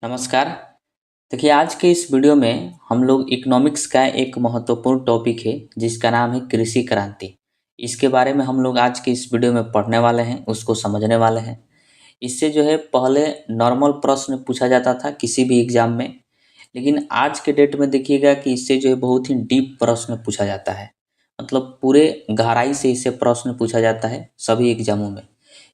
नमस्कार। देखिए, आज के इस वीडियो में हम लोग इकोनॉमिक्स का एक महत्वपूर्ण टॉपिक है जिसका नाम है कृषि क्रांति। इसके बारे में हम लोग आज के इस वीडियो में पढ़ने वाले हैं, उसको समझने वाले हैं। इससे जो है पहले नॉर्मल प्रश्न पूछा जाता था किसी भी एग्जाम में, लेकिन आज के डेट में देखिएगा कि इससे जो है बहुत ही डीप प्रश्न पूछा जाता है। मतलब पूरे गहराई से इससे प्रश्न पूछा जाता है सभी एग्जामों में,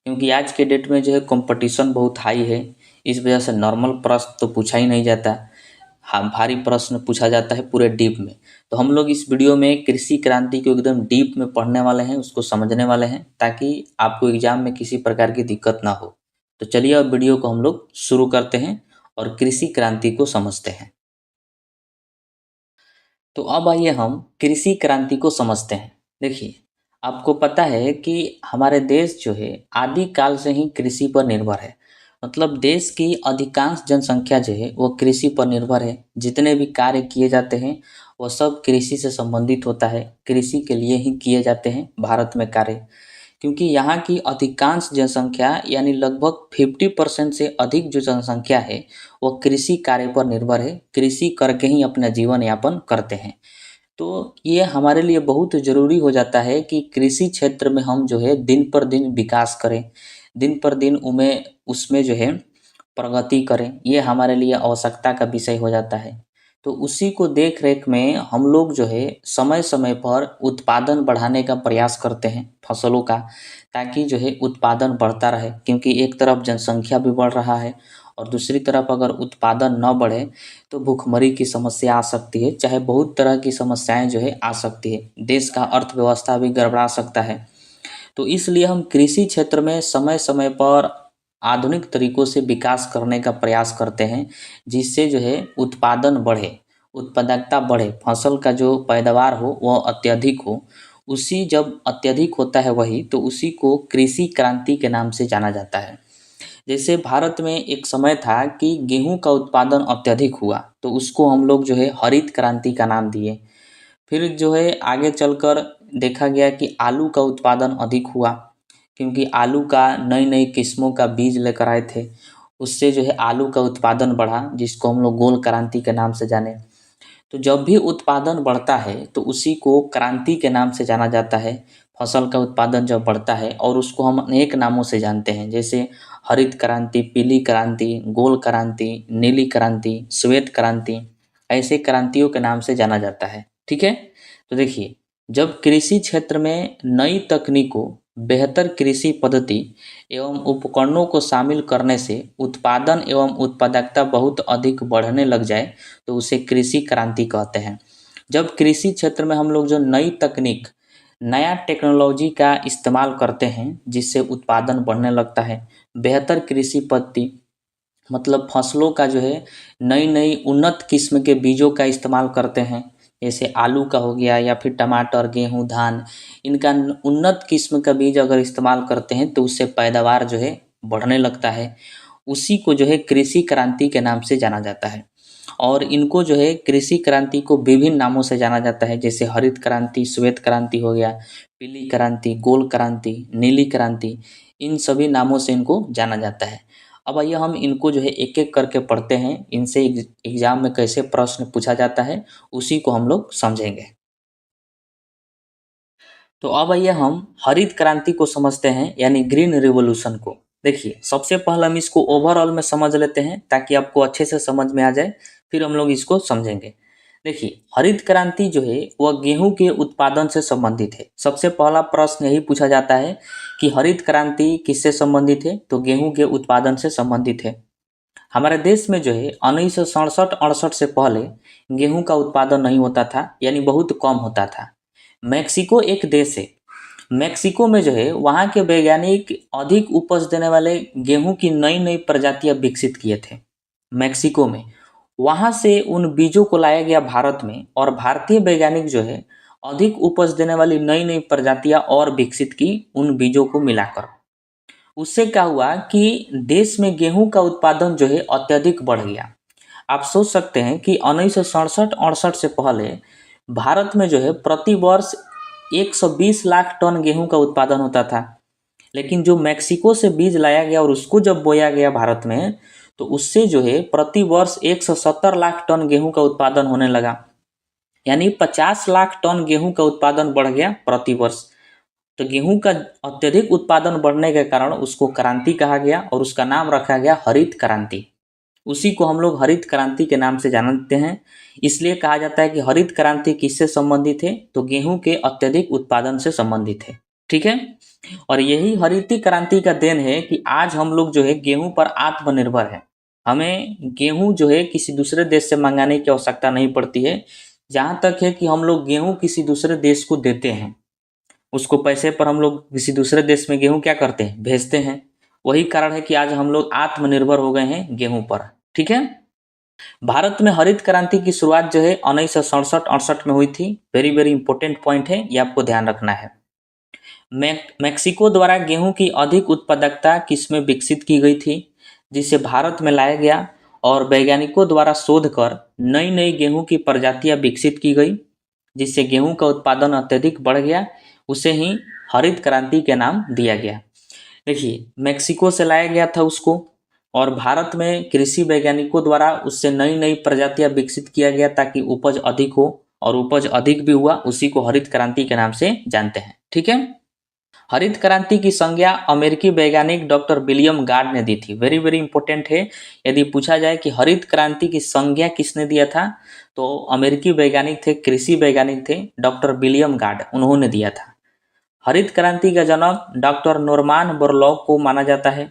क्योंकि आज के डेट में जो है कंपटीशन बहुत हाई है। इस वजह से नॉर्मल प्रश्न तो पूछा ही नहीं जाता। हाँ, भारी प्रश्न पूछा जाता है पूरे डीप में। तो हम लोग इस वीडियो में कृषि क्रांति को एकदम डीप में पढ़ने वाले हैं, उसको समझने वाले हैं, ताकि आपको एग्जाम में किसी प्रकार की दिक्कत ना हो। तो चलिए अब वीडियो को हम लोग शुरू करते हैं और कृषि क्रांति को समझते हैं। तो अब आइए हम कृषि क्रांति को समझते हैं। देखिए, आपको पता है कि हमारे देश जो है आदिकाल से ही कृषि पर निर्भर है। मतलब देश की अधिकांश जनसंख्या जो है वो कृषि पर निर्भर है। जितने भी कार्य किए जाते हैं वो सब कृषि से संबंधित होता है, कृषि के लिए ही किए जाते हैं भारत में कार्य। क्योंकि यहाँ की अधिकांश जनसंख्या यानी लगभग 50% से अधिक जो जनसंख्या है वो कृषि कार्य पर निर्भर है, कृषि करके ही अपना जीवन यापन करते हैं। तो ये हमारे लिए बहुत ज़रूरी हो जाता है कि कृषि क्षेत्र में हम जो है दिन पर दिन विकास करें, दिन पर दिन उमें उसमें जो है प्रगति करें। ये हमारे लिए आवश्यकता का विषय हो जाता है। तो उसी को देख रेख में हम लोग जो है समय समय पर उत्पादन बढ़ाने का प्रयास करते हैं फसलों का, ताकि जो है उत्पादन बढ़ता रहे। क्योंकि एक तरफ जनसंख्या भी बढ़ रहा है और दूसरी तरफ अगर उत्पादन न बढ़े तो भूखमरी की समस्या आ सकती है, चाहे बहुत तरह की समस्याएं जो है आ सकती है, देश का अर्थव्यवस्था भी गड़बड़ा सकता है। तो इसलिए हम कृषि क्षेत्र में समय समय पर आधुनिक तरीकों से विकास करने का प्रयास करते हैं, जिससे जो है उत्पादन बढ़े, उत्पादकता बढ़े, फसल का जो पैदावार हो वह अत्यधिक हो। उसी जब अत्यधिक होता है वही तो उसी को कृषि क्रांति के नाम से जाना जाता है। जैसे भारत में एक समय था कि गेहूं का उत्पादन अत्यधिक हुआ, तो उसको हम लोग जो है हरित क्रांति का नाम दिए। फिर जो है आगे चलकर देखा गया कि आलू का उत्पादन अधिक हुआ, क्योंकि आलू का नई नई किस्मों का बीज लेकर आए थे। उससे जो है आलू का उत्पादन बढ़ा, जिसको हम लोग गोल क्रांति के नाम से जाने। तो जब भी उत्पादन बढ़ता है तो उसी को क्रांति के नाम से जाना जाता है। फसल का उत्पादन जब बढ़ता है और उसको हम अनेक नामों से जानते हैं, जैसे हरित क्रांति, पीली क्रांति, गोल क्रांति, नीली क्रांति, श्वेत क्रांति, ऐसे क्रांतियों के नाम से जाना जाता है। ठीक है। तो देखिए, जब कृषि क्षेत्र में नई तकनीकों, बेहतर कृषि पद्धति एवं उपकरणों को शामिल करने से उत्पादन एवं उत्पादकता बहुत अधिक बढ़ने लग जाए तो उसे कृषि क्रांति कहते हैं। जब कृषि क्षेत्र में हम लोग जो नई तकनीक, नया टेक्नोलॉजी का इस्तेमाल करते हैं जिससे उत्पादन बढ़ने लगता है, बेहतर कृषि पद्धति मतलब फसलों का जो है नई नई उन्नत किस्म के बीजों का इस्तेमाल करते हैं, जैसे आलू का हो गया या फिर टमाटर, गेहूं, धान, इनका उन्नत किस्म का बीज अगर इस्तेमाल करते हैं तो उससे पैदावार जो है बढ़ने लगता है। उसी को जो है कृषि क्रांति के नाम से जाना जाता है। और इनको जो है कृषि क्रांति को विभिन्न नामों से जाना जाता है, जैसे हरित क्रांति, श्वेत क्रांति हो गया, पीली क्रांति, गोल क्रांति, नीली क्रांति, इन सभी नामों से इनको जाना जाता है। अब आइए हम इनको जो है एक एक करके पढ़ते हैं, इनसे एग्जाम में कैसे प्रश्न पूछा जाता है उसी को हम लोग समझेंगे। तो अब आइए हम हरित क्रांति को समझते हैं, यानी ग्रीन रिवॉल्यूशन को। देखिए, सबसे पहले हम इसको ओवरऑल में समझ लेते हैं ताकि आपको अच्छे से समझ में आ जाए, फिर हम लोग इसको समझेंगे। देखिए, हरित क्रांति जो है वह गेहूं के उत्पादन से संबंधित है। सबसे पहला प्रश्न यही पूछा जाता है कि हरित क्रांति किससे संबंधित है, तो गेहूं के उत्पादन से संबंधित है। हमारे देश में जो है 1967-68 से पहले गेहूं का उत्पादन नहीं होता था, यानी बहुत कम होता था। मैक्सिको एक देश है, मैक्सिको में जो है वहाँ के वैज्ञानिक अधिक उपज देने वाले गेहूं की नई नई प्रजातियां विकसित किए थे मैक्सिको में। वहाँ से उन बीजों को लाया गया भारत में, और भारतीय वैज्ञानिक जो है अधिक उपज देने वाली नई नई प्रजातियां और विकसित की उन बीजों को मिलाकर। उससे क्या हुआ कि देश में गेहूं का उत्पादन जो है अत्यधिक बढ़ गया। आप सोच सकते हैं कि 1967-68 से पहले भारत में जो है प्रति वर्ष 120 लाख टन गेहूं का उत्पादन होता था। लेकिन जो मैक्सिको से बीज लाया गया और उसको जब बोया गया भारत में, तो उससे जो है प्रति वर्ष 170 लाख टन गेहूं का उत्पादन होने लगा, यानी 50 लाख टन गेहूं का उत्पादन बढ़ गया प्रति वर्ष। तो गेहूं का अत्यधिक उत्पादन बढ़ने के कारण उसको क्रांति कहा गया और उसका नाम रखा गया हरित क्रांति। उसी को हम लोग हरित क्रांति के नाम से जानते हैं। इसलिए कहा जाता है कि हरित क्रांति किससे संबंधित है, तो गेहूं के अत्यधिक उत्पादन से संबंधित है। ठीक है, और यही हरित क्रांति का देन है कि आज हम लोग जो है गेहूं पर आत्मनिर्भर है। हमें गेहूं जो है किसी दूसरे देश से मंगाने की आवश्यकता नहीं पड़ती है। जहाँ तक है कि हम लोग गेहूं किसी दूसरे देश को देते हैं, उसको पैसे पर हम लोग किसी दूसरे देश में गेहूं क्या करते हैं, भेजते हैं। वही कारण है कि आज हम लोग आत्मनिर्भर हो गए हैं गेहूं पर। ठीक है, भारत में हरित क्रांति की शुरुआत जो है 1967-68 में हुई थी। वेरी वेरी इंपॉर्टेंट पॉइंट है, ये आपको ध्यान रखना है। मैक्सिको द्वारा गेहूं की अधिक उत्पादकता किस्में विकसित की गई थी, जिसे भारत में लाया गया और वैज्ञानिकों द्वारा शोध कर नई नई गेहूं की प्रजातियां विकसित की गई, जिससे गेहूं का उत्पादन अत्यधिक बढ़ गया। उसे ही हरित क्रांति के नाम दिया गया। देखिए, मैक्सिको से लाया गया था उसको, और भारत में कृषि वैज्ञानिकों द्वारा उससे नई नई प्रजातियां विकसित किया गया ताकि उपज अधिक हो, और उपज अधिक भी हुआ। उसी को हरित क्रांति के नाम से जानते हैं। ठीक है, हरित क्रांति की संज्ञा अमेरिकी वैज्ञानिक डॉक्टर विलियम गार्ड ने दी थी। वेरी वेरी इंपॉर्टेंट है, यदि पूछा जाए कि हरित क्रांति की संज्ञा किसने दिया था, तो अमेरिकी वैज्ञानिक थे, कृषि वैज्ञानिक थे, डॉक्टर विलियम गार्ड, उन्होंने दिया था। हरित क्रांति का जनक डॉक्टर नॉर्मन बोरलॉग को माना जाता है।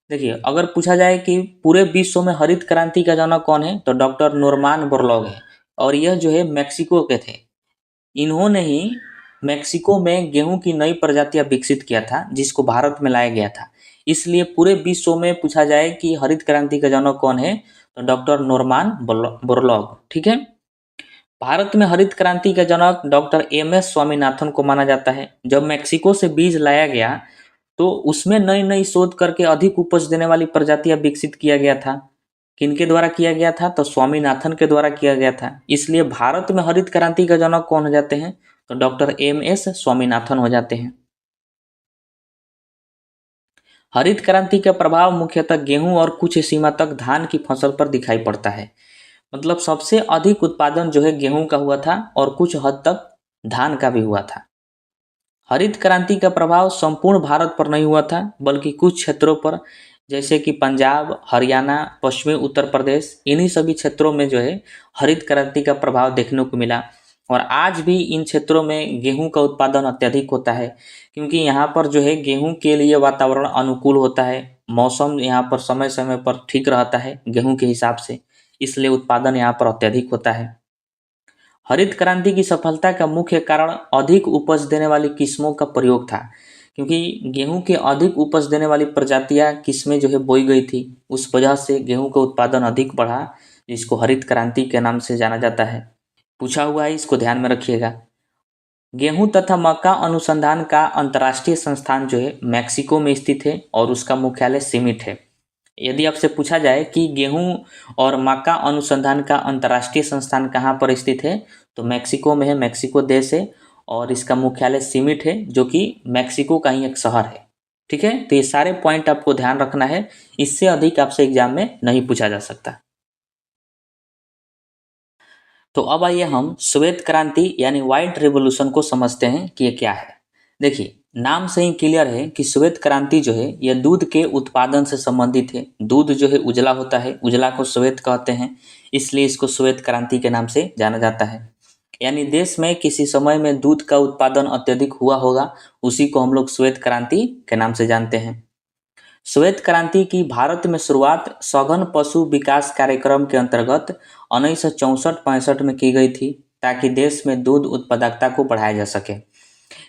देखिए, अगर पूछा जाए कि पूरे विश्व में हरित क्रांति का जनक कौन है, तो डॉक्टर नॉर्मन बोरलॉग है, और यह जो है मैक्सिको के थे। इन्होंने ही मैक्सिको में गेहूं की नई प्रजातियां विकसित किया था, जिसको भारत में लाया गया था। इसलिए पूरे विश्व में पूछा जाए कि हरित क्रांति का जनक कौन है, तो डॉक्टर नॉर्मन बोरलॉग। ठीक है, भारत में हरित क्रांति का जनक डॉक्टर एम.एस. स्वामीनाथन को माना जाता है। जब मैक्सिको से बीज लाया गया तो उसमें नई नई शोध करके अधिक उपज देने वाली प्रजातियां विकसित किया गया था। किनके द्वारा किया गया था, तो स्वामीनाथन के द्वारा किया गया था। इसलिए भारत में हरित क्रांति का जनक कौन हो जाते हैं, तो डॉक्टर एम.एस. स्वामीनाथन हो जाते हैं। हरित क्रांति का प्रभाव मुख्यतः गेहूं और कुछ सीमा तक धान की फसल पर दिखाई पड़ता है। मतलब सबसे अधिक उत्पादन जो है गेहूं का हुआ था, और कुछ हद तक धान का भी हुआ था। हरित क्रांति का प्रभाव संपूर्ण भारत पर नहीं हुआ था, बल्कि कुछ क्षेत्रों पर, जैसे कि पंजाब, हरियाणा, पश्चिमी उत्तर प्रदेश, इन्हीं सभी क्षेत्रों में जो है हरित क्रांति का प्रभाव देखने को मिला। और आज भी इन क्षेत्रों में गेहूं का उत्पादन अत्यधिक होता है, क्योंकि यहाँ पर जो है गेहूं के लिए वातावरण अनुकूल होता है, मौसम यहाँ पर समय समय पर ठीक रहता है गेहूं के हिसाब से, इसलिए उत्पादन यहाँ पर अत्यधिक होता है। हरित क्रांति की सफलता का मुख्य कारण अधिक उपज देने वाली किस्मों का प्रयोग था, क्योंकि गेहूं के अधिक उपज देने वाली प्रजातियां किस्में जो है बोई गई थी। उस वजह से गेहूं का उत्पादन अधिक बढ़ा, जिसको हरित क्रांति के नाम से जाना जाता है। पूछा हुआ है, इसको ध्यान में रखिएगा। गेहूं तथा मक्का अनुसंधान का अंतर्राष्ट्रीय संस्थान जो है मैक्सिको में स्थित है, और उसका मुख्यालय सीमिट है। यदि आपसे पूछा जाए कि गेहूं और मक्का अनुसंधान का अंतर्राष्ट्रीय संस्थान कहाँ पर स्थित है, तो मैक्सिको में है, मैक्सिको देश है, और इसका मुख्यालय सीमिट है, जो कि मैक्सिको का ही एक शहर है। ठीक है, तो ये सारे पॉइंट आपको ध्यान रखना है, इससे अधिक आपसे एग्जाम में नहीं पूछा जा सकता। तो अब आइए हम श्वेत क्रांति यानी व्हाइट रिवॉल्यूशन को समझते हैं कि ये क्या है। देखिए, नाम से ही क्लियर है कि श्वेत क्रांति जो है यह दूध के उत्पादन से संबंधित है। दूध जो है उजला होता है, उजला को श्वेत कहते हैं, इसलिए इसको श्वेत क्रांति के नाम से जाना जाता है। यानी देश में किसी समय में दूध का उत्पादन अत्यधिक हुआ होगा, उसी को हम लोग श्वेत क्रांति के नाम से जानते हैं। श्वेत क्रांति की भारत में शुरुआत सघन पशु विकास कार्यक्रम के अंतर्गत 1964-65 में की गई थी, ताकि देश में दूध उत्पादकता को बढ़ाया जा सके।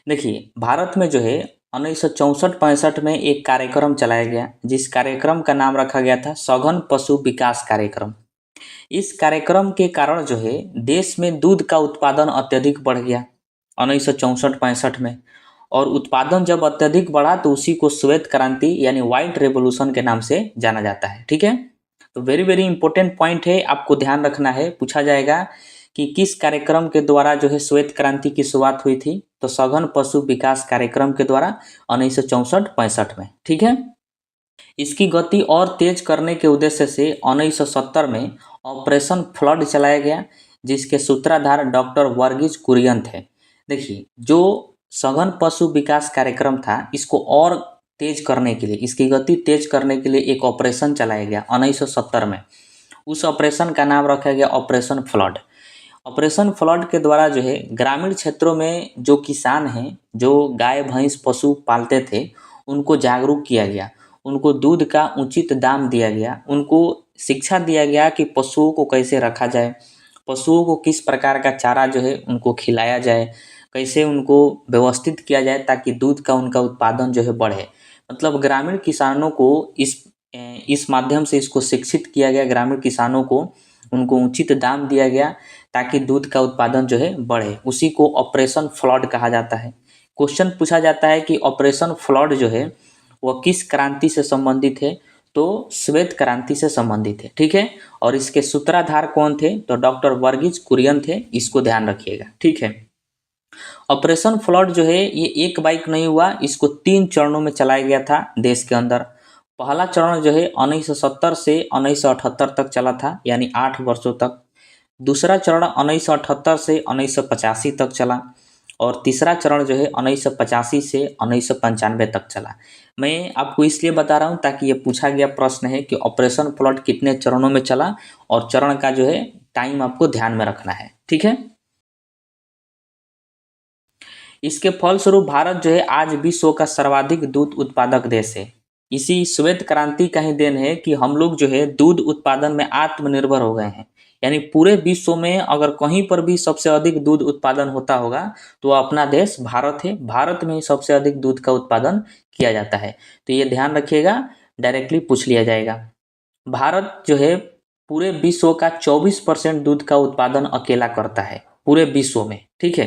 देखिए, भारत में जो है 1964-65 में एक कार्यक्रम चलाया गया, जिस कार्यक्रम का नाम रखा गया था सघन पशु विकास कार्यक्रम। इस कार्यक्रम के कारण जो है देश में दूध का उत्पादन अत्यधिक बढ़ गया 1964-65 में, और उत्पादन जब अत्यधिक बढ़ा तो उसी को श्वेत क्रांति यानी व्हाइट रेवोल्यूशन के नाम से जाना जाता है। ठीक है, तो वेरी वेरी इंपॉर्टेंट पॉइंट है, आपको ध्यान रखना है। पूछा जाएगा कि किस कार्यक्रम के द्वारा जो है श्वेत क्रांति की शुरुआत हुई थी, तो सघन पशु विकास कार्यक्रम के द्वारा 1964-65 में। ठीक है, इसकी गति और तेज करने के उद्देश्य से 1970 में ऑपरेशन फ्लड चलाया गया, जिसके सूत्रधार डॉक्टर वर्गीज कुरियन थे। देखिए, जो सघन पशु विकास कार्यक्रम था, इसको और तेज करने के लिए, इसकी गति तेज करने के लिए एक ऑपरेशन चलाया गया 1970 में। उस ऑपरेशन का नाम रखा गया ऑपरेशन फ्लड। ऑपरेशन फ्लड के द्वारा जो है ग्रामीण क्षेत्रों में जो किसान हैं, जो गाय भैंस पशु पालते थे, उनको जागरूक किया गया, उनको दूध का उचित दाम दिया गया, उनको शिक्षा दिया गया कि पशुओं को कैसे रखा जाए, पशुओं को किस प्रकार का चारा जो है उनको खिलाया जाए, कैसे उनको व्यवस्थित किया जाए ताकि दूध का उनका उत्पादन जो है बढ़े। मतलब ग्रामीण किसानों को इस माध्यम से इसको शिक्षित किया गया, ग्रामीण किसानों को उनको उचित दाम दिया गया ताकि दूध का उत्पादन जो है बढ़े। उसी को ऑपरेशन फ्लड कहा जाता है। क्वेश्चन पूछा जाता है कि ऑपरेशन फ्लड जो है वह किस क्रांति से संबंधित है, तो श्वेत क्रांति से संबंधित है। ठीक है, और इसके सूत्रधार कौन थे, तो डॉक्टर वर्गीज कुरियन थे। इसको ध्यान रखिएगा। ठीक है, ऑपरेशन फ्लड जो है ये एक बाइक नहीं हुआ, इसको 3 चरणों में चलाया गया था देश के अंदर। पहला चरण जो है 1970 से 1978 तक चला था, यानी 8 वर्षों तक। दूसरा चरण 1978 से 1985 तक चला, और तीसरा चरण जो है 1985 से 1995 तक चला। मैं आपको इसलिए बता रहा हूँ ताकि ये पूछा गया प्रश्न है कि ऑपरेशन फ्लड कितने चरणों में चला, और चरण का जो है टाइम आपको ध्यान में रखना है। ठीक है, इसके फलस्वरूप भारत जो है आज विश्व का सर्वाधिक दूध उत्पादक देश है। इसी श्वेत क्रांति का ही देन है कि हम लोग जो है दूध उत्पादन में आत्मनिर्भर हो गए हैं। यानी पूरे विश्व में अगर कहीं पर भी सबसे अधिक दूध उत्पादन होता होगा तो अपना देश भारत है। भारत में ही सबसे अधिक दूध का उत्पादन किया जाता है। तो ये ध्यान रखिएगा, डायरेक्टली पूछ लिया जाएगा। भारत जो है पूरे विश्व का 24% दूध का उत्पादन अकेला करता है, पूरे विश्व में। ठीक है,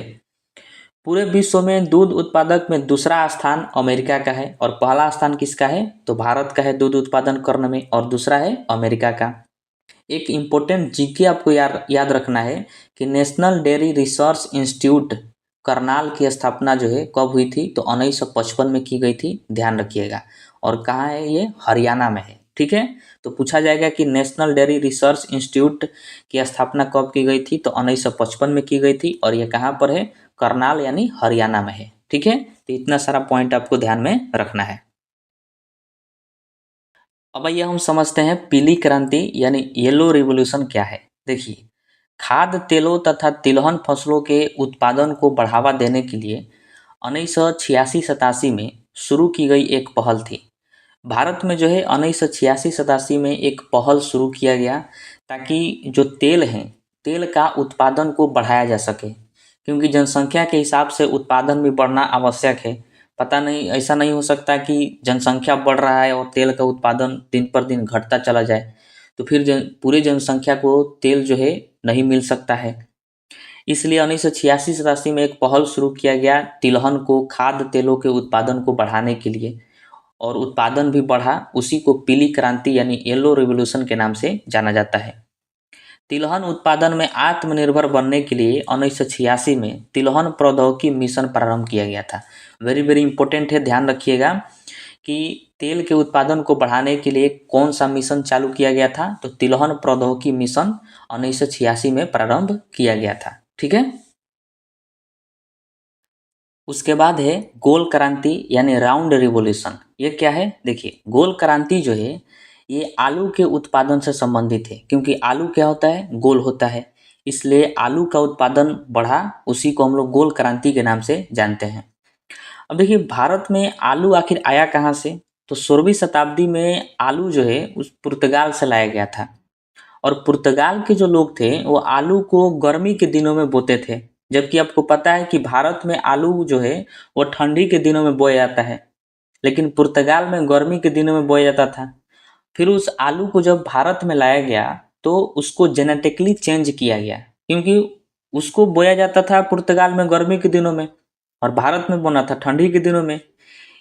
पूरे विश्व में दूध उत्पादक में दूसरा स्थान अमेरिका का है, और पहला स्थान किसका है, तो भारत का है दूध उत्पादन करने में, और दूसरा है अमेरिका का। एक इम्पोर्टेंट जीके आपको याद रखना है कि national dairy research institute Karnal की स्थापना जो है कब हुई थी, तो 1955 में की गई थी। ध्यान रखिएगा। और कहाँ है ये, हरियाणा में है। ठीक है, तो पूछा जाएगा कि नेशनल डेयरी रिसर्च इंस्टीट्यूट की स्थापना कब की गई थी, तो 1955 में की गई थी, और ये कहाँ पर है, करनाल यानी हरियाणा में है। ठीक है, तो इतना सारा पॉइंट आपको ध्यान में रखना है। अब आइए हम समझते हैं पीली क्रांति यानी येलो रिवॉल्यूशन क्या है। देखिए, खाद्य तेलों तथा तिलहन फसलों के उत्पादन को बढ़ावा देने के लिए 1986-87 में शुरू की गई एक पहल थी। भारत में जो है 1986-87 में एक पहल शुरू किया गया ताकि जो तेल हैं, तेल का उत्पादन को बढ़ाया जा सके, क्योंकि जनसंख्या के हिसाब से उत्पादन भी बढ़ना आवश्यक है। पता नहीं, ऐसा नहीं हो सकता कि जनसंख्या बढ़ रहा है और तेल का उत्पादन दिन पर दिन घटता चला जाए, तो फिर पूरी जनसंख्या को तेल जो है नहीं मिल सकता है। इसलिए 1986-87 में एक पहल शुरू किया गया तिलहन को, खाद्य तेलों के उत्पादन को बढ़ाने के लिए, और उत्पादन भी बढ़ा। उसी को पीली क्रांति यानी येलो रिवॉल्यूशन के नाम से जाना जाता है। तिलहन उत्पादन में आत्मनिर्भर बनने के लिए 1986 में तिलहन प्रौद्योगिकी मिशन प्रारंभ किया गया था। वेरी वेरी इंपॉर्टेंट है, ध्यान रखिएगा कि तेल के उत्पादन को बढ़ाने के लिए कौन सा मिशन चालू किया गया था, तो तिलहन प्रौद्योगिकी मिशन 1986 में प्रारंभ किया गया था। ठीक है, उसके बाद है गोल क्रांति यानी राउंड रिवॉल्यूशन। ये क्या है, देखिए, गोल क्रांति जो है ये आलू के उत्पादन से संबंधित है, क्योंकि आलू क्या होता है, गोल होता है, इसलिए आलू का उत्पादन बढ़ा। उसी को हम लोग गोल क्रांति के नाम से जानते हैं। अब देखिए, भारत में आलू आखिर आया कहाँ से, तो 16वीं शताब्दी में आलू जो है उस पुर्तगाल से लाया गया था। और पुर्तगाल के जो लोग थे वो आलू को गर्मी के दिनों में बोते थे, जबकि आपको पता है कि भारत में आलू जो है वो ठंडी के दिनों में बोया जाता है, लेकिन पुर्तगाल में गर्मी के दिनों में बोया जाता था। फिर उस आलू को जब भारत में लाया गया तो उसको जेनेटिकली चेंज किया गया, क्योंकि उसको बोया जाता था पुर्तगाल में गर्मी के दिनों में और भारत में बोना था ठंडी के दिनों में।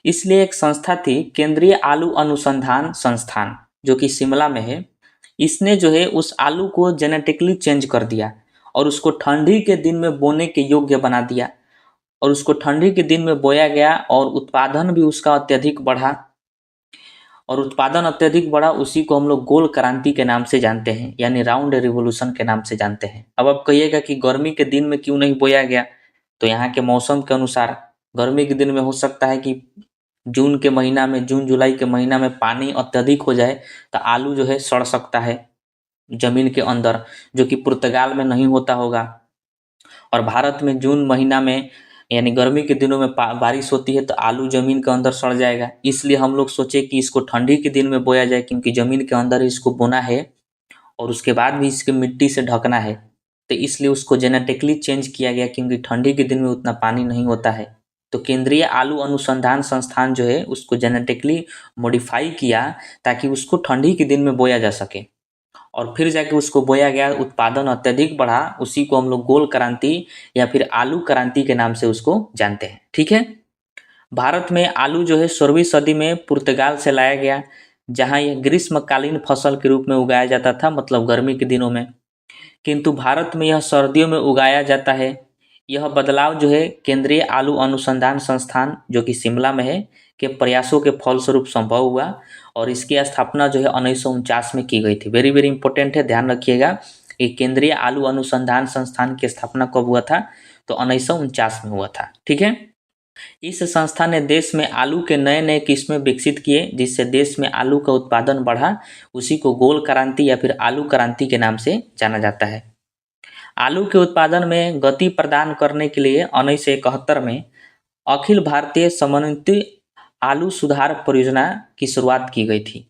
इसलिए एक संस्था थी, केंद्रीय आलू अनुसंधान संस्थान, जो कि शिमला में है। इसने जो है उस आलू को जेनेटिकली चेंज कर दिया और उसको ठंडी के दिन में बोने के योग्य बना दिया, और उसको ठंडी के दिन में बोया गया और उत्पादन भी उसका अत्यधिक बढ़ा। और उत्पादन अत्यधिक बढ़ा, उसी को हम लोग गोल क्रांति के नाम से जानते हैं, यानी राउंड रिवोल्यूशन के नाम से जानते हैं। अब आप कहिएगा कि गर्मी के दिन में क्यों नहीं बोया गया, तो यहाँ के मौसम के अनुसार गर्मी के दिन में हो सकता है कि जून के महीना में, जून जुलाई के महीना में पानी अत्यधिक हो जाए, तो आलू जो है सड़ सकता है जमीन के अंदर, जो कि पुर्तगाल में नहीं होता होगा। और भारत में जून महीना में यानी गर्मी के दिनों में बारिश होती है, तो आलू जमीन के अंदर सड़ जाएगा। इसलिए हम लोग सोचे कि इसको ठंडी के दिन में बोया जाए, क्योंकि जमीन के अंदर इसको बोना है और उसके बाद भी इसके मिट्टी से ढकना है, तो इसलिए उसको जेनेटिकली चेंज किया गया, क्योंकि ठंडी के दिन में उतना पानी नहीं होता है। तो केंद्रीय आलू अनुसंधान संस्थान जो है उसको जेनेटिकली मॉडिफाई किया, ताकि उसको ठंडी के दिन में बोया जा सके, और फिर जाके उसको बोया गया, उत्पादन अत्यधिक बढ़ा, उसी को हम लोग गोल क्रांति या फिर आलू क्रांति के नाम से उसको जानते हैं। ठीक है। भारत में आलू जो है 16वीं सदी में पुर्तगाल से लाया गया, जहां यह ग्रीष्मकालीन फसल के रूप में उगाया जाता था, मतलब गर्मी के दिनों में, किंतु भारत में यह सर्दियों में उगाया जाता है। यह बदलाव जो है केंद्रीय आलू अनुसंधान संस्थान, जो कि शिमला में है, के प्रयासों के फलस्वरूप संभव हुआ, और इसकी स्थापना जो है 1949 में की गई थी। वेरी वेरी इंपॉर्टेंट है, ध्यान रखिएगा। ये केंद्रीय आलू अनुसंधान संस्थान की स्थापना कब हुआ था, तो 1949 में हुआ था। ठीक है। इस संस्था ने देश में आलू के नए नए किस्में विकसित किए, जिससे देश में आलू का उत्पादन बढ़ा, उसी को गोल क्रांति या फिर आलू क्रांति के नाम से जाना जाता है। आलू के उत्पादन में गति प्रदान करने के लिए 1971 में अखिल भारतीय समन्वित आलू सुधार परियोजना की शुरुआत की गई थी।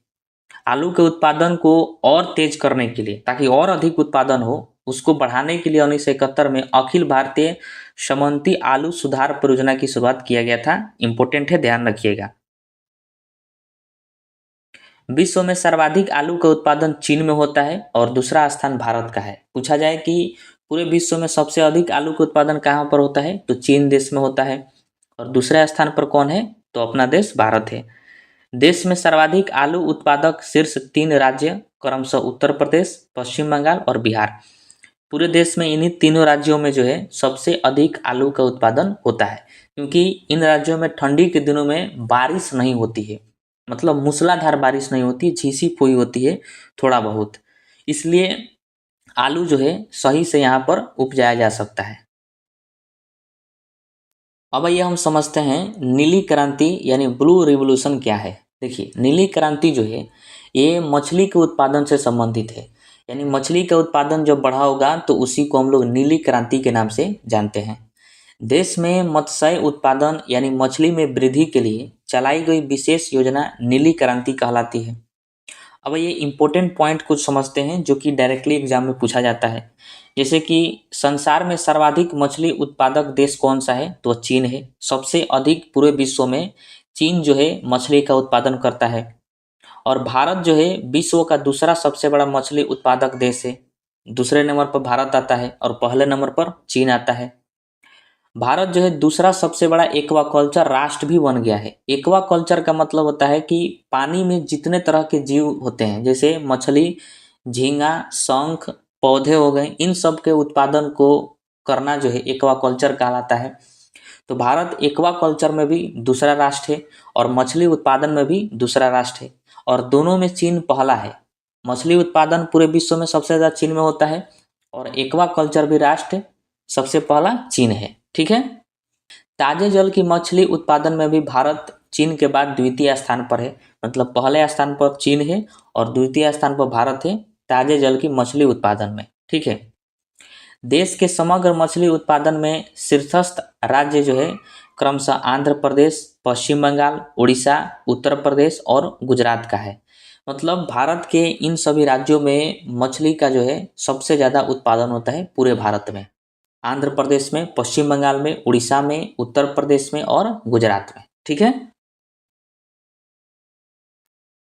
आलू के उत्पादन को और तेज करने के लिए, ताकि और अधिक उत्पादन हो, उसको बढ़ाने के लिए 1971 में अखिल भारतीय समन्वित आलू सुधार परियोजना की शुरुआत किया गया था। इंपॉर्टेंट है, ध्यान रखिएगा। विश्व में सर्वाधिक आलू का उत्पादन चीन में होता है और दूसरा स्थान भारत का है। पूछा जाए कि पूरे विश्व में सबसे अधिक आलू का उत्पादन कहाँ पर होता है, तो चीन देश में होता है, और दूसरे स्थान पर कौन है, तो अपना देश भारत है। देश में सर्वाधिक आलू उत्पादक शीर्ष 3 राज्य क्रमशः उत्तर प्रदेश, पश्चिम बंगाल और बिहार। पूरे देश में इन्हीं तीनों राज्यों में जो है सबसे अधिक आलू का उत्पादन होता है, क्योंकि इन राज्यों में ठंडी के दिनों में बारिश नहीं होती है, मतलब मूसलाधार बारिश नहीं होती, झीसी पोई होती है थोड़ा बहुत, इसलिए आलू जो है सही से यहाँ पर उपजाया जा सकता है। अब ये हम समझते हैं नीली क्रांति यानी ब्लू रिवोल्यूशन क्या है। देखिए, नीली क्रांति जो है ये मछली के उत्पादन से संबंधित है, यानी मछली का उत्पादन जब बढ़ा होगा तो उसी को हम लोग नीली क्रांति के नाम से जानते हैं। देश में मत्स्य उत्पादन यानी मछली में वृद्धि के लिए चलाई गई विशेष योजना नीली क्रांति कहलाती है। अब ये इम्पोर्टेंट पॉइंट कुछ समझते हैं जो कि डायरेक्टली एग्जाम में पूछा जाता है। जैसे कि संसार में सर्वाधिक मछली उत्पादक देश कौन सा है, तो चीन है। सबसे अधिक पूरे विश्व में चीन जो है मछली का उत्पादन करता है, और भारत जो है विश्व का दूसरा सबसे बड़ा मछली उत्पादक देश है। दूसरे नंबर पर भारत आता है और पहले नंबर पर चीन आता है। भारत जो है दूसरा सबसे बड़ा एक्वाकल्चर राष्ट्र भी बन गया है। एक्वाकल्चर का मतलब होता है कि पानी में जितने तरह के जीव होते हैं, जैसे मछली, झींगा, शंख, पौधे हो गए, इन सब के उत्पादन को करना जो है एक्वाकल्चर कहलाता है। तो भारत एक्वाकल्चर में भी दूसरा राष्ट्र है और मछली उत्पादन में भी दूसरा राष्ट्र है, और दोनों में चीन पहला है। मछली उत्पादन पूरे विश्व में सबसे ज़्यादा चीन में होता है, और एक्वाकल्चर भी राष्ट्र सबसे पहला चीन है। ठीक है। ताजे जल की मछली उत्पादन में भी भारत चीन के बाद द्वितीय स्थान पर है, मतलब पहले स्थान पर चीन है और द्वितीय स्थान पर भारत है ताजे जल की मछली उत्पादन में। ठीक है। देश के समग्र मछली उत्पादन में शीर्षस्थ राज्य जो है क्रमशः आंध्र प्रदेश, पश्चिम बंगाल, उड़ीसा, उत्तर प्रदेश और गुजरात का है। मतलब भारत के इन सभी राज्यों में मछली का जो है सबसे ज़्यादा उत्पादन होता है पूरे भारत में। आंध्र प्रदेश में, पश्चिम बंगाल में, उड़ीसा में, उत्तर प्रदेश में और गुजरात में। ठीक है।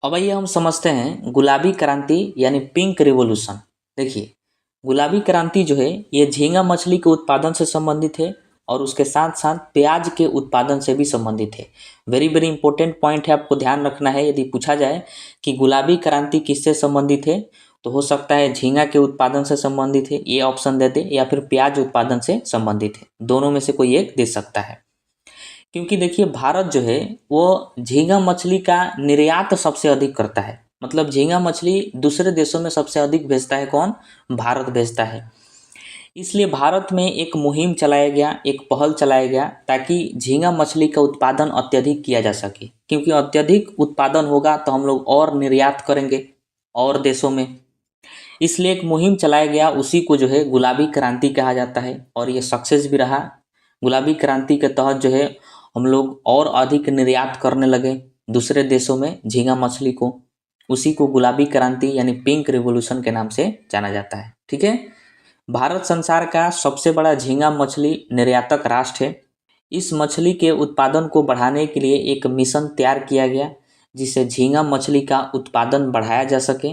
अब आइए हम समझते हैं गुलाबी क्रांति यानी पिंक रिवॉल्यूशन। देखिए, गुलाबी क्रांति जो है ये झींगा मछली के उत्पादन से संबंधित है और उसके साथ साथ प्याज के उत्पादन से भी संबंधित है। वेरी वेरी इंपॉर्टेंट पॉइंट है, आपको ध्यान रखना है। यदि पूछा जाए कि गुलाबी क्रांति किससे संबंधित है, तो हो सकता है झींगा के उत्पादन से संबंधित है, ये ऑप्शन दे दे, या फिर प्याज उत्पादन से संबंधित है। दोनों में से कोई एक दे सकता है। क्योंकि देखिए भारत जो है वो झींगा मछली का निर्यात सबसे अधिक करता है। मतलब झींगा मछली दूसरे देशों में सबसे अधिक भेजता है कौन? भारत भेजता है। इसलिए भारत में एक मुहिम चलाया गया, एक पहल चलाया गया ताकि झींगा मछली का उत्पादन अत्यधिक किया जा सके, क्योंकि अत्यधिक उत्पादन होगा तो हम लोग और निर्यात करेंगे और देशों में। इसलिए एक मुहिम चलाया गया, उसी को जो है गुलाबी क्रांति कहा जाता है और ये सक्सेस भी रहा। गुलाबी क्रांति के तहत जो है हम लोग और अधिक निर्यात करने लगे दूसरे देशों में झींगा मछली को। उसी को गुलाबी क्रांति यानी पिंक रिवॉल्यूशन के नाम से जाना जाता है। ठीक है। भारत संसार का सबसे बड़ा झींगा मछली निर्यातक राष्ट्र है। इस मछली के उत्पादन को बढ़ाने के लिए एक मिशन तैयार किया गया, जिससे झींगा मछली का उत्पादन बढ़ाया जा सके।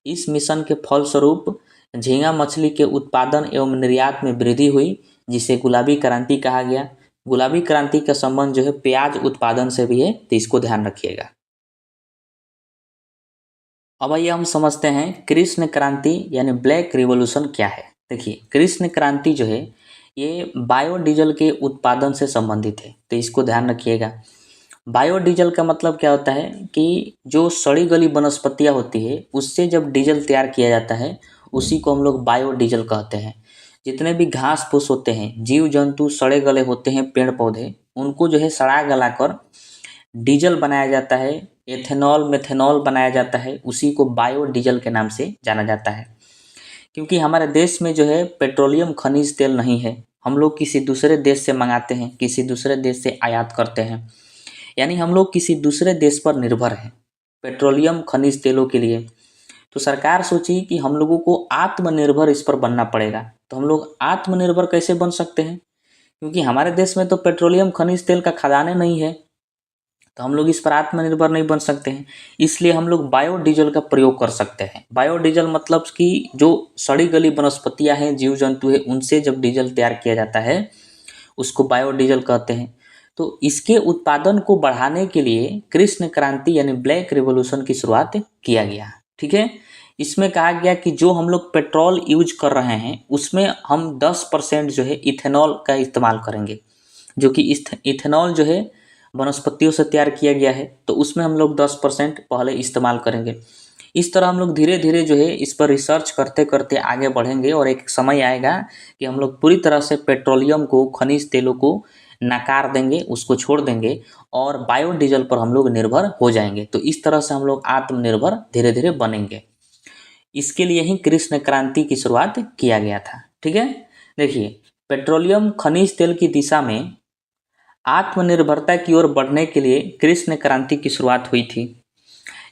इस मिशन के फलस्वरूप झींगा मछली के उत्पादन एवं निर्यात में वृद्धि हुई, जिसे गुलाबी क्रांति कहा गया। गुलाबी क्रांति का संबंध जो है प्याज उत्पादन से भी है, तो इसको ध्यान रखिएगा। अब आइए हम समझते हैं कृष्ण क्रांति यानी ब्लैक रिवॉल्यूशन क्या है। देखिए कृष्ण क्रांति जो है ये बायोडीजल के उत्पादन से संबंधित है, तो इसको ध्यान रखिएगा। बायोडीजल का मतलब क्या होता है कि जो सड़ी गली वनस्पतियाँ होती है उससे जब डीजल तैयार किया जाता है उसी को हम लोग बायोडीजल कहते हैं। जितने भी घास फूस होते हैं, जीव जंतु सड़े गले होते हैं, पेड़ पौधे, उनको जो है सड़ा गला कर डीजल बनाया जाता है, एथेनॉल मेथेनॉल बनाया जाता है, उसी को बायोडीजल के नाम से जाना जाता है। क्योंकि हमारे देश में जो है पेट्रोलियम खनिज तेल नहीं है, हम लोग किसी दूसरे देश से मंगाते हैं, किसी दूसरे देश से आयात करते हैं, यानी हम लोग किसी दूसरे देश पर निर्भर हैं पेट्रोलियम खनिज तेलों के लिए। तो सरकार सोची कि हम लोगों को आत्मनिर्भर इस पर बनना पड़ेगा। तो हम लोग आत्मनिर्भर कैसे बन सकते हैं? क्योंकि हमारे देश में तो पेट्रोलियम खनिज तेल का खदानें नहीं है, तो हम लोग इस पर आत्मनिर्भर नहीं बन सकते हैं। इसलिए हम लोग बायोडीजल का प्रयोग कर सकते हैं। बायोडीजल मतलब कि जो सड़ी गली वनस्पतियाँ हैं, जीव जंतु है, उनसे जब डीजल तैयार किया जाता है उसको बायोडीजल कहते हैं। तो इसके उत्पादन को बढ़ाने के लिए कृष्ण क्रांति यानी ब्लैक रिवॉल्यूशन की शुरुआत किया गया। ठीक है। इसमें कहा गया कि जो हम लोग पेट्रोल यूज कर रहे हैं उसमें हम 10% जो है इथेनॉल का इस्तेमाल करेंगे, जो कि इथेनॉल जो है वनस्पतियों से तैयार किया गया है, तो उसमें हम लोग 10% पहले इस्तेमाल करेंगे। इस तरह हम लोग धीरे धीरे जो है इस पर रिसर्च करते करते आगे बढ़ेंगे और एक समय आएगा कि हम लोग पूरी तरह से पेट्रोलियम को, खनिज तेलों को नकार देंगे, उसको छोड़ देंगे और बायोडीजल पर हम लोग निर्भर हो जाएंगे। तो इस तरह से हम लोग आत्मनिर्भर धीरे धीरे बनेंगे। इसके लिए ही कृष्ण क्रांति की शुरुआत किया गया था। ठीक है। देखिए पेट्रोलियम खनिज तेल की दिशा में आत्मनिर्भरता की ओर बढ़ने के लिए कृष्ण क्रांति की शुरुआत हुई थी।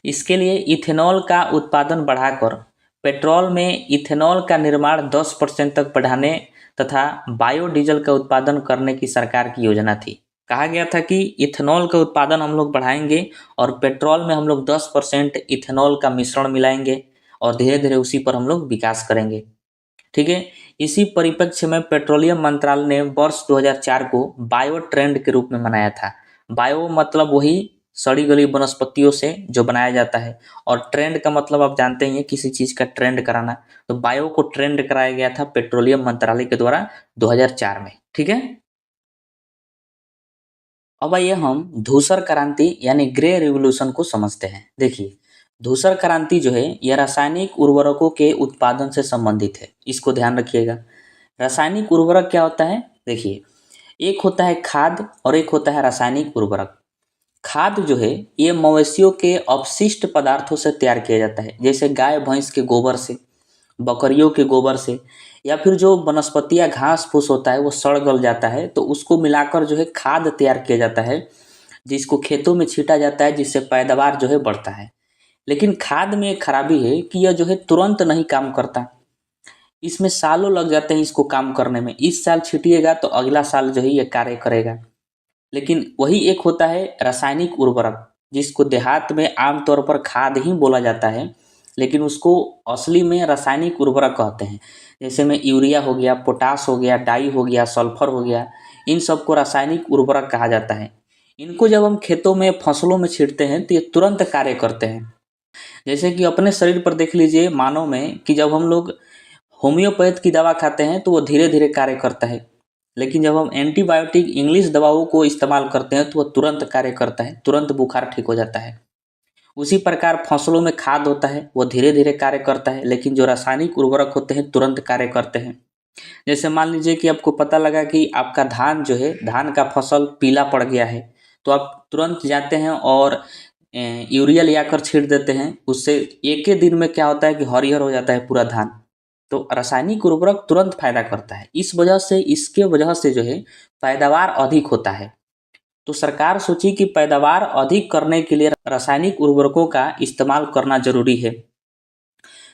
इसके लिए इथेनॉल का उत्पादन बढ़ाकर पेट्रोल में इथेनॉल का निर्माण 10% तक बढ़ाने तथा बायोडीजल का उत्पादन करने की सरकार की योजना थी। कहा गया था कि इथेनॉल का उत्पादन हम लोग बढ़ाएंगे और पेट्रोल में हम लोग 10% इथेनॉल का मिश्रण मिलाएंगे और धीरे धीरे उसी पर हम लोग विकास करेंगे। ठीक है। इसी परिप्रेक्ष्य में पेट्रोलियम मंत्रालय ने वर्ष 2004 को बायो ट्रेंड के रूप में मनाया था। बायो मतलब वही सड़ी गली वनस्पतियों से जो बनाया जाता है, और ट्रेंड का मतलब आप जानते ही हैं किसी चीज़ का ट्रेंड कराना। तो बायो को ट्रेंड कराया गया था पेट्रोलियम मंत्रालय के द्वारा 2004 में। ठीक है। अब आइए हम धूसर क्रांति यानी ग्रे रिवॉल्यूशन को समझते हैं। देखिए धूसर क्रांति जो है यह रासायनिक उर्वरकों के उत्पादन से संबंधित है, इसको ध्यान रखिएगा। रासायनिक उर्वरक क्या होता है? देखिए एक होता है खाद और एक होता है रासायनिक उर्वरक। खाद जो है ये मवेशियों के अपशिष्ट पदार्थों से तैयार किया जाता है, जैसे गाय भैंस के गोबर से, बकरियों के गोबर से, या फिर जो वनस्पतियाँ घास फूस होता है वो सड़ गल जाता है तो उसको मिलाकर जो है खाद तैयार किया जाता है, जिसको खेतों में छीटा जाता है, जिससे पैदावार जो है बढ़ता है। लेकिन खाद में एक खराबी है कि यह जो है तुरंत नहीं काम करता, इसमें सालों लग जाते हैं इसको काम करने में। इस साल छीटिएगा तो अगला साल जो है ये कार्य करेगा। लेकिन वही एक होता है रासायनिक उर्वरक, जिसको देहात में आमतौर पर खाद ही बोला जाता है, लेकिन उसको असली में रासायनिक उर्वरक कहते हैं। जैसे में यूरिया हो गया, पोटास हो गया, डाई हो गया, सल्फर हो गया, इन सबको रासायनिक उर्वरक कहा जाता है। इनको जब हम खेतों में फसलों में छींटते हैं तो ये तुरंत कार्य करते हैं। जैसे कि अपने शरीर पर देख लीजिए मानव में कि जब हम लोग होम्योपैथ की दवा खाते हैं तो वो धीरे धीरे कार्य करता है, लेकिन जब हम एंटीबायोटिक इंग्लिश दवाओं को इस्तेमाल करते हैं तो वह तुरंत कार्य करता है, तुरंत बुखार ठीक हो जाता है। उसी प्रकार फसलों में खाद होता है, वह धीरे धीरे कार्य करता है, लेकिन जो रासायनिक उर्वरक होते हैं तुरंत कार्य करते हैं। जैसे मान लीजिए कि आपको पता लगा कि आपका धान जो है, धान का फसल पीला पड़ गया है, तो आप तुरंत जाते हैं और यूरिया ले आकर छींट देते हैं। उससे एक ही दिन में क्या होता है कि हरिहर हो जाता है पूरा धान। तो रासायनिक उर्वरक तुरंत फायदा करता है, इस वजह से, इसके वजह से जो है पैदावार अधिक होता है। तो सरकार सोची कि पैदावार अधिक करने के लिए रासायनिक उर्वरकों का इस्तेमाल करना जरूरी है।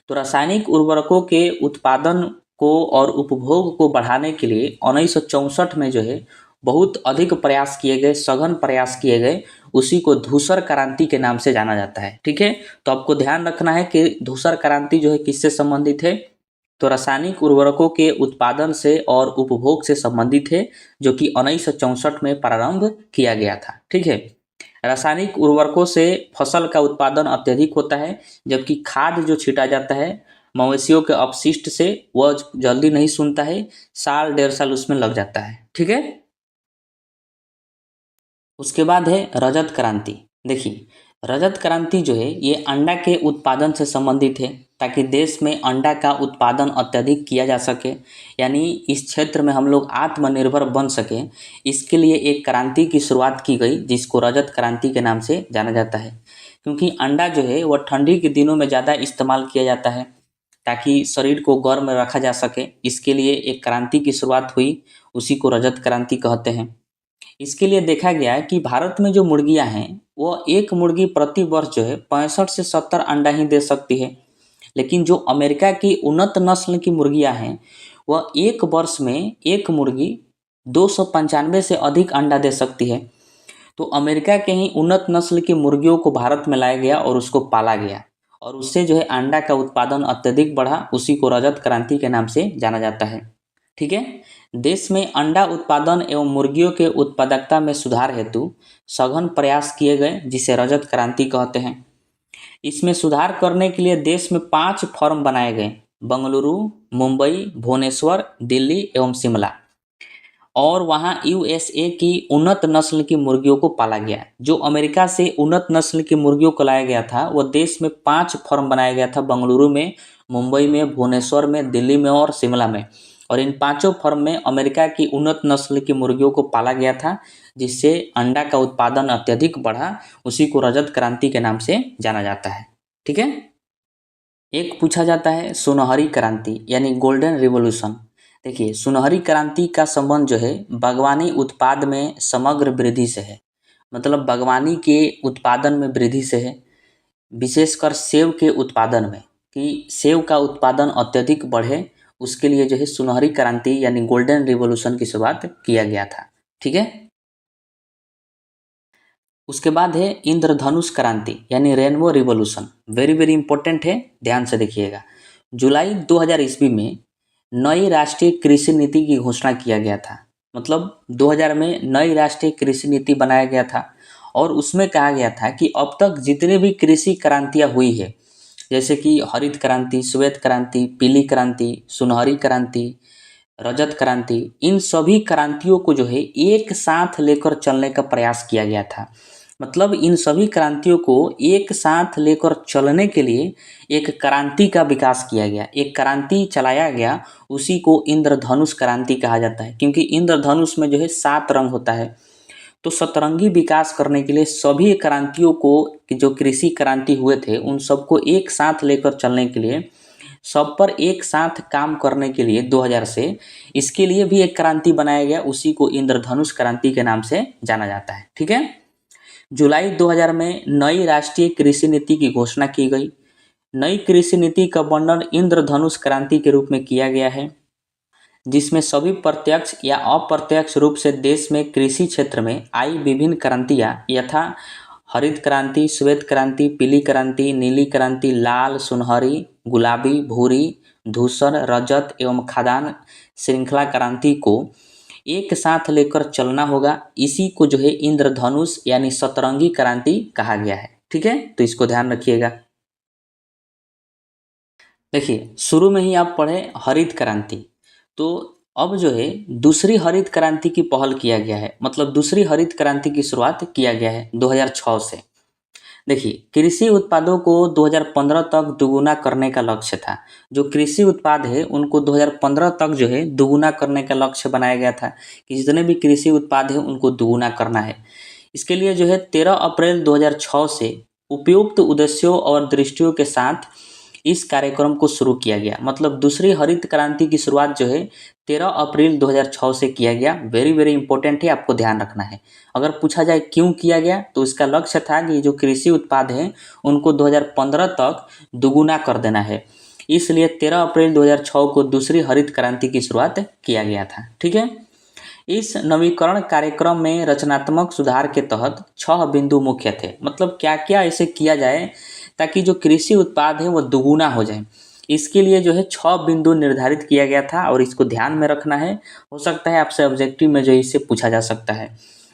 तो रासायनिक उर्वरकों के उत्पादन को और उपभोग को बढ़ाने के लिए 1964 में जो है बहुत अधिक प्रयास किए गए, सघन प्रयास किए गए। उसी को धूसर क्रांति के नाम से जाना जाता है। ठीक है, तो आपको ध्यान रखना है कि धूसर क्रांति जो है किससे संबंधित है, तो रासायनिक उर्वरकों के उत्पादन से और उपभोग से संबंधित है, जो कि 1964 में प्रारंभ किया गया था। ठीक है, रासायनिक उर्वरकों से फसल का उत्पादन अत्यधिक होता है, जबकि खाद जो छीटा जाता है मवेशियों के अपशिष्ट से, वह जल्दी नहीं सूनता है, साल 1.5 साल उसमें लग जाता है। ठीक है, उसके बाद है रजत क्रांति। देखिए, रजत क्रांति जो है ये अंडा के उत्पादन से संबंधित है, ताकि देश में अंडा का उत्पादन अत्यधिक किया जा सके, यानी इस क्षेत्र में हम लोग आत्मनिर्भर बन सके। इसके लिए एक क्रांति की शुरुआत की गई, जिसको रजत क्रांति के नाम से जाना जाता है। क्योंकि अंडा जो है वह ठंडी के दिनों में ज़्यादा इस्तेमाल किया जाता है, ताकि शरीर को गर्म रखा जा सके। इसके लिए एक क्रांति की शुरुआत हुई, उसी को रजत क्रांति कहते हैं। इसके लिए देखा गया है कि भारत में जो मुर्गियां हैं, वो एक मुर्गी प्रति वर्ष जो है 65 से 70 अंडा ही दे सकती है। लेकिन जो अमेरिका की उन्नत नस्ल की मुर्गियां हैं, वह एक वर्ष में एक मुर्गी 295 से अधिक अंडा दे सकती है। तो अमेरिका के ही उन्नत नस्ल की मुर्गियों को भारत में लाया गया और उसको पाला गया, और उससे जो है अंडा का उत्पादन अत्यधिक बढ़ा। उसी को रजत क्रांति के नाम से जाना जाता है। ठीक है, देश में अंडा उत्पादन एवं मुर्गियों के उत्पादकता में सुधार हेतु सघन प्रयास किए गए, जिसे रजत क्रांति कहते हैं। इसमें सुधार करने के लिए देश में 5 फर्म बनाए गए: बंगलुरु, मुंबई, भुवनेश्वर, दिल्ली एवं शिमला। और वहाँ यूएसए की उन्नत नस्ल की मुर्गियों को पाला गया। जो अमेरिका से उन्नत नस्ल की मुर्गियों को लाया गया था, वह देश में 5 फर्म बनाया गया था: बंगलुरु में, मुंबई में, भुवनेश्वर में, दिल्ली में और शिमला में। और इन 5 फर्म में अमेरिका की उन्नत नस्ल की मुर्गियों को पाला गया था, जिससे अंडा का उत्पादन अत्यधिक बढ़ा। उसी को रजत क्रांति के नाम से जाना जाता है। ठीक है, एक पूछा जाता है सुनहरी क्रांति यानी गोल्डन रिवॉल्यूशन। देखिए, सुनहरी क्रांति का संबंध जो है बागवानी उत्पाद में समग्र वृद्धि से है। मतलब बागवानी के उत्पादन में वृद्धि से है, विशेषकर सेब के उत्पादन में, कि सेब का उत्पादन अत्यधिक बढ़े। उसके लिए जो है सुनहरी क्रांति यानी गोल्डन रिवॉल्यूशन की शुरुआत किया गया था। ठीक है, उसके बाद है इंद्रधनुष क्रांति यानी rainbow revolution. Very very important है, ध्यान से देखिएगा। जुलाई 2000 ईस्वी में नई राष्ट्रीय कृषि नीति की घोषणा किया गया था। मतलब 2000 में नई राष्ट्रीय कृषि नीति बनाया गया था, और उसमें कहा गया था कि अब तक जितनी भी कृषि क्रांतियाँ हुई है, जैसे कि हरित क्रांति, श्वेत क्रांति, पीली क्रांति, सुनहरी क्रांति, रजत क्रांति, इन सभी क्रांतियों को जो है एक साथ लेकर चलने का प्रयास किया गया था। मतलब इन सभी क्रांतियों को एक साथ लेकर चलने के लिए एक क्रांति का विकास किया गया, एक क्रांति चलाया गया। उसी को इंद्रधनुष क्रांति कहा जाता है, क्योंकि इंद्रधनुष में जो है 7 रंग होता है। तो सतरंगी विकास करने के लिए सभी क्रांतियों को, जो कृषि क्रांति हुए थे, उन सबको एक साथ लेकर चलने के लिए, सब पर एक साथ काम करने के लिए 2000 से इसके लिए भी एक क्रांति बनाया गया। उसी को इंद्रधनुष क्रांति के नाम से जाना जाता है। ठीक है, जुलाई 2000 में नई राष्ट्रीय कृषि नीति की घोषणा की गई। नई कृषि नीति का वर्णन इंद्रधनुष क्रांति के रूप में किया गया है, जिसमें सभी प्रत्यक्ष या अप्रत्यक्ष रूप से देश में कृषि क्षेत्र में आई विभिन्न क्रांतियाँ यथा हरित क्रांति, श्वेत क्रांति, पीली क्रांति, नीली क्रांति, लाल, सुनहरी, गुलाबी, भूरी, धूसर, रजत एवं खाद्यान्न श्रृंखला क्रांति को एक साथ लेकर चलना होगा। इसी को जो है इंद्रधनुष यानी सतरंगी क्रांति कहा गया है। ठीक है, तो इसको ध्यान रखिएगा। देखिए, शुरू में ही आप पढ़े हरित क्रांति, तो अब जो है दूसरी हरित क्रांति की पहल किया गया है, मतलब दूसरी हरित क्रांति की शुरुआत किया गया है 2006 से। देखिए, कृषि उत्पादों को 2015 तक दुगुना करने का लक्ष्य था। जो कृषि उत्पाद है उनको 2015 तक जो है दुगुना करने का लक्ष्य बनाया गया था कि जितने भी कृषि उत्पाद है उनको दुगुना करना है। इसके लिए जो है 13 अप्रैल 2006 से उपयुक्त उद्देश्यों और दृष्टियों के साथ इस कार्यक्रम को शुरू किया गया। मतलब दूसरी हरित क्रांति की शुरुआत जो है 13 अप्रैल 2006 से किया गया। वेरी वेरी इंपॉर्टेंट है, आपको ध्यान रखना है। अगर पूछा जाए क्यों किया गया, तो इसका लक्ष्य था कि जो कृषि उत्पाद हैं उनको 2015 तक दुगुना कर देना है। इसलिए 13 अप्रैल 2006 को दूसरी हरित क्रांति की शुरुआत किया गया था। ठीक है। इस नवीकरण कार्यक्रम में रचनात्मक सुधार के तहत 6 बिंदु मुख्य थे। मतलब क्या क्या ऐसे किया जाए ताकि जो कृषि उत्पाद है वो दुगुना हो जाए। इसके लिए जो है 6 बिंदु निर्धारित किया गया था और इसको ध्यान में रखना है। हो सकता है आपसे ऑब्जेक्टिव में जो इससे पूछा जा सकता है।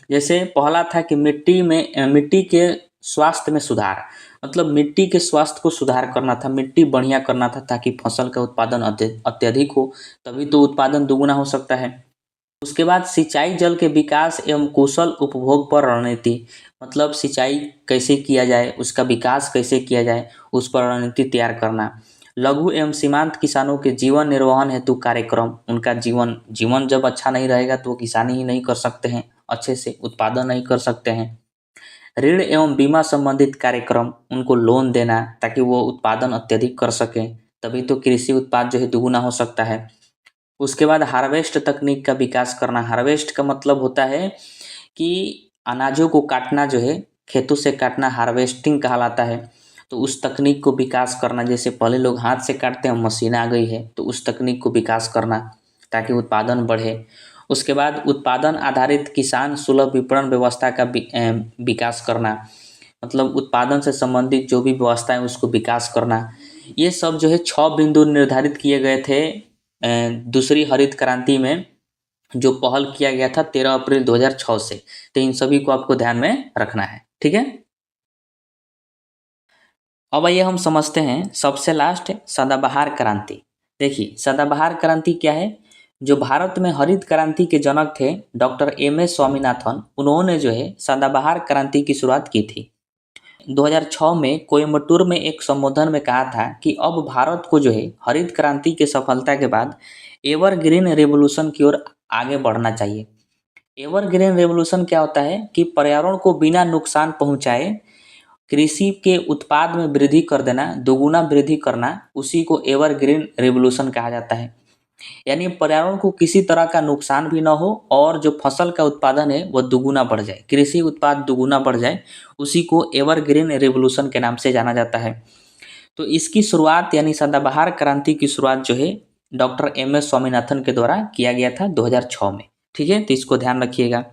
जैसे पहला था कि मिट्टी के स्वास्थ्य में सुधार। मतलब मिट्टी के स्वास्थ्य को सुधार करना था, मिट्टी बढ़िया करना था ताकि फसल का उत्पादन अत्यधिक हो, तभी तो उत्पादन दुगुना हो सकता है। उसके बाद सिंचाई जल के विकास एवं कुशल उपभोग पर रणनीति। मतलब सिंचाई कैसे किया जाए, उसका विकास कैसे किया जाए, उस पर रणनीति तैयार करना। लघु एवं सीमांत किसानों के जीवन निर्वहन हेतु कार्यक्रम। उनका जीवन जब अच्छा नहीं रहेगा तो वो किसानी ही नहीं कर सकते हैं, अच्छे से उत्पादन नहीं कर सकते हैं। ऋण एवं बीमा संबंधित कार्यक्रम, उनको लोन देना ताकि वो उत्पादन अत्यधिक कर सकें, तभी तो कृषि उत्पाद जो है दुगुना हो सकता है। उसके बाद हार्वेस्ट तकनीक का विकास करना। हार्वेस्ट का मतलब होता है कि अनाजों को काटना, जो है खेतों से काटना हार्वेस्टिंग कहलाता है। तो उस तकनीक को विकास करना, जैसे पहले लोग हाथ से काटते हैं, मशीन आ गई है, तो उस तकनीक को विकास करना ताकि उत्पादन बढ़े। उसके बाद उत्पादन आधारित किसान सुलभ विपणन व्यवस्था का विकास करना। मतलब उत्पादन से संबंधित जो भी व्यवस्था है उसको विकास करना। ये सब जो है 6 बिंदु निर्धारित किए गए थे दूसरी हरित क्रांति में, जो पहल किया गया था 13 अप्रैल 2006 से। तो इन सभी को आपको ध्यान में रखना है। ठीक है। अब आइए हम समझते हैं सबसे लास्ट सदाबहार क्रांति। देखिए, सदाबहार क्रांति क्या है। जो भारत में हरित क्रांति के जनक थे डॉक्टर एम एस स्वामीनाथन, उन्होंने जो है सदाबहार क्रांति की शुरुआत की थी। 2006 में कोयम्बटूर में एक संबोधन में कहा था कि अब भारत को जो है हरित क्रांति की सफलता के बाद एवरग्रीन रेवोल्यूशन की ओर आगे बढ़ना चाहिए। एवरग्रीन रेवोल्यूशन क्या होता है कि पर्यावरण को बिना नुकसान पहुंचाए कृषि के उत्पाद में वृद्धि कर देना, दोगुना वृद्धि करना, उसी को एवरग्रीन रेवोल्यूशन कहा जाता है। यानी पर्यावरण को किसी तरह का नुकसान भी ना हो और जो फसल का उत्पादन है वह दुगुना बढ़ जाए, कृषि उत्पाद दुगुना बढ़ जाए, उसी को एवरग्रीन रेवोल्यूशन के नाम से जाना जाता है। तो इसकी शुरुआत यानी सदाबहार क्रांति की शुरुआत जो है डॉक्टर एम एस स्वामीनाथन के द्वारा किया गया था 2006 में। ठीक है, तो इसको ध्यान रखिएगा।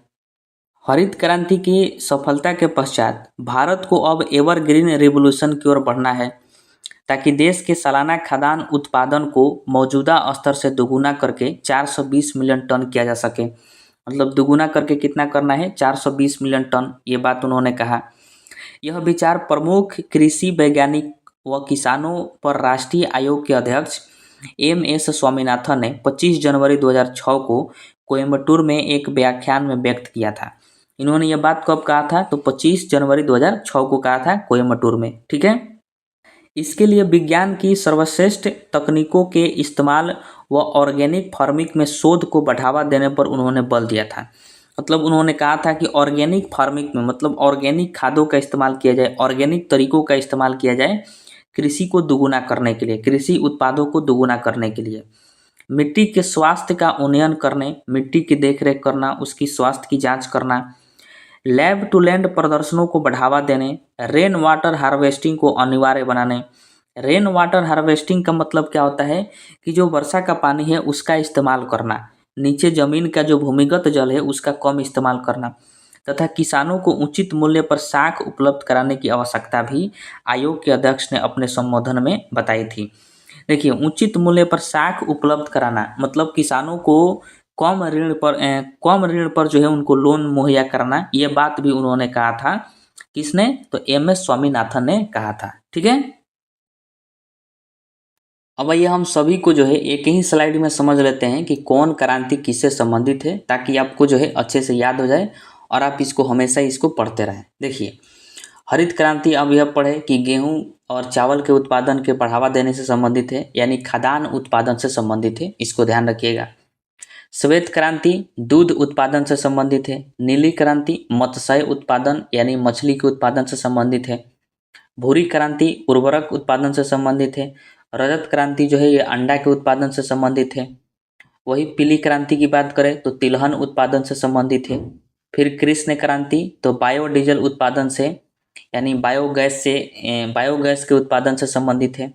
हरित क्रांति की सफलता के पश्चात भारत को अब एवरग्रीन रेवोल्यूशन की ओर बढ़ना है ताकि देश के सालाना खाद्यान्न उत्पादन को मौजूदा स्तर से दोगुना करके 420 मिलियन टन किया जा सके। मतलब दोगुना करके कितना करना है, 420 मिलियन टन, ये बात उन्होंने कहा। यह विचार प्रमुख कृषि वैज्ञानिक व किसानों पर राष्ट्रीय आयोग के अध्यक्ष एम एस स्वामीनाथन ने 25 जनवरी 2006 को कोयम्बटूर में एक व्याख्यान में व्यक्त किया था। इन्होंने यह बात कब कहा था, तो 25 जनवरी 2006 को कहा था कोयम्बटूर में। ठीक है। इसके लिए विज्ञान की सर्वश्रेष्ठ तकनीकों के इस्तेमाल व ऑर्गेनिक फार्मिंग में शोध को बढ़ावा देने पर उन्होंने बल दिया था। मतलब उन्होंने कहा था कि ऑर्गेनिक फार्मिंग में, मतलब ऑर्गेनिक खादों का इस्तेमाल किया जाए, ऑर्गेनिक तरीकों का इस्तेमाल किया जाए कृषि को दुगुना करने के लिए, कृषि उत्पादों को दुगुना करने के लिए। मिट्टी के स्वास्थ्य का उन्नयन करने, मिट्टी की देखरेख करना, उसकी स्वास्थ्य की जांच करना, लैब टू लैंड प्रदर्शनों को बढ़ावा देने, रेन वाटर हार्वेस्टिंग को अनिवार्य बनाने। रेन वाटर हार्वेस्टिंग का मतलब क्या होता है कि जो वर्षा का पानी है उसका इस्तेमाल करना, नीचे जमीन का जो भूमिगत जल है उसका कम इस्तेमाल करना, तथा किसानों को उचित मूल्य पर साख उपलब्ध कराने की आवश्यकता भी आयोग के अध्यक्ष ने अपने संबोधन में बताई थी। देखिए, उचित मूल्य पर साख उपलब्ध कराना मतलब किसानों को कम ऋण पर जो है उनको लोन मुहैया कराना, ये बात भी उन्होंने कहा था। किसने, तो एम एस स्वामीनाथन ने कहा था। ठीक है। अब आइए हम सभी को जो है एक ही स्लाइड में समझ लेते हैं कि कौन क्रांति किससे संबंधित है, ताकि आपको जो है अच्छे से याद हो जाए और आप इसको हमेशा इसको पढ़ते रहें। देखिए, हरित क्रांति अब यह पढ़े कि गेहूं और चावल के उत्पादन के बढ़ावा देने से संबंधित है, यानी खाद्यान्न उत्पादन से संबंधित है, इसको ध्यान रखिएगा। श्वेत क्रांति दूध उत्पादन से संबंधित है। नीली क्रांति मत्स्य उत्पादन यानी मछली के उत्पादन से संबंधित है। भूरी क्रांति उर्वरक उत्पादन से संबंधित है। रजत क्रांति जो है ये अंडा के उत्पादन से संबंधित है। वही पीली क्रांति की बात करें तो तिलहन उत्पादन से संबंधित है। फिर कृष्ण क्रांति तो बायोडीजल उत्पादन से यानी बायोगैस के उत्पादन से संबंधित है।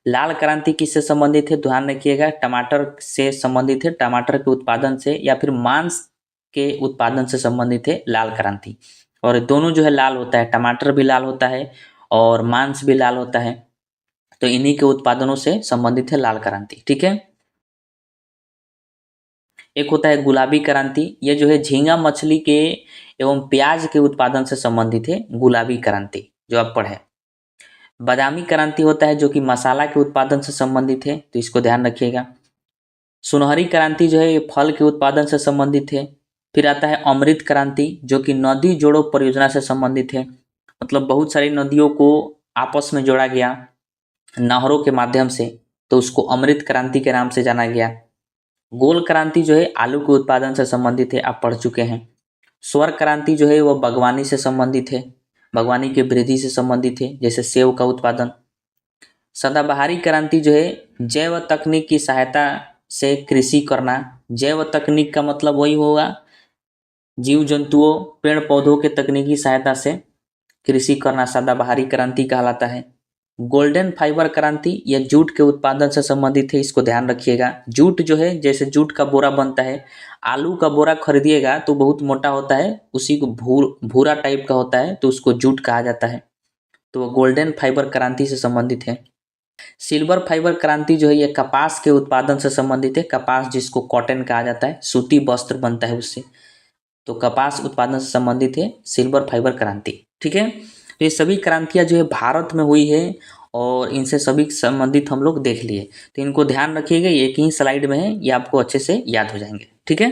लाल क्रांति किससे संबंधित है, ध्यान रखिएगा, टमाटर से संबंधित है, टमाटर के उत्पादन से या फिर मांस के उत्पादन से संबंधित है लाल क्रांति। और दोनों जो है लाल होता है, टमाटर भी लाल होता है और मांस भी लाल होता है, तो इन्हीं के उत्पादनों से संबंधित है लाल क्रांति। ठीक है। एक होता है गुलाबी क्रांति, ये जो है झींगा मछली के एवं प्याज के उत्पादन से संबंधित है गुलाबी क्रांति जो आप पढ़े। बादामी क्रांति होता है जो कि मसाला के उत्पादन से संबंधित है, तो इसको ध्यान रखिएगा। सुनहरी क्रांति जो है ये फल के उत्पादन से संबंधित है। फिर आता है अमृत क्रांति जो कि नदी जोड़ो परियोजना से संबंधित है, मतलब बहुत सारी नदियों को आपस में जोड़ा गया नहरों के माध्यम से, तो उसको अमृत क्रांति के नाम से जाना गया। गोल क्रांति जो है आलू के उत्पादन से संबंधित है, आप पढ़ चुके हैं। स्वर क्रांति जो है वह बागवानी से संबंधित है, बागवानी की वृद्धि से संबंधित है, जैसे सेब का उत्पादन। सदाबहारी क्रांति जो है जैव तकनीक की सहायता से कृषि करना। जैव तकनीक का मतलब वही होगा जीव जंतुओं पेड़ पौधों के तकनीकी सहायता से कृषि करना सदाबहारी क्रांति कहलाता है। गोल्डन फाइबर क्रांति यह जूट के उत्पादन से संबंधित है, इसको ध्यान रखिएगा। जूट जो है जैसे जूट का बोरा बनता है, आलू का बोरा खरीदिएगा तो बहुत मोटा होता है, उसी को भूरा टाइप का होता है, तो उसको जूट कहा जाता है, तो वो गोल्डन फाइबर क्रांति से संबंधित है। सिल्वर फाइबर क्रांति जो है ये कपास के उत्पादन से संबंधित है, कपास जिसको कॉटन कहा जाता है, सूती वस्त्र बनता है उससे, तो कपास उत्पादन से संबंधित है सिल्वर फाइबर क्रांति। ठीक है। तो ये सभी क्रांतियाँ जो है भारत में हुई है और इनसे सभी संबंधित हम लोग देख लिए, तो इनको ध्यान रखिएगा, एक ही स्लाइड में है, ये आपको अच्छे से याद हो जाएंगे। ठीक है।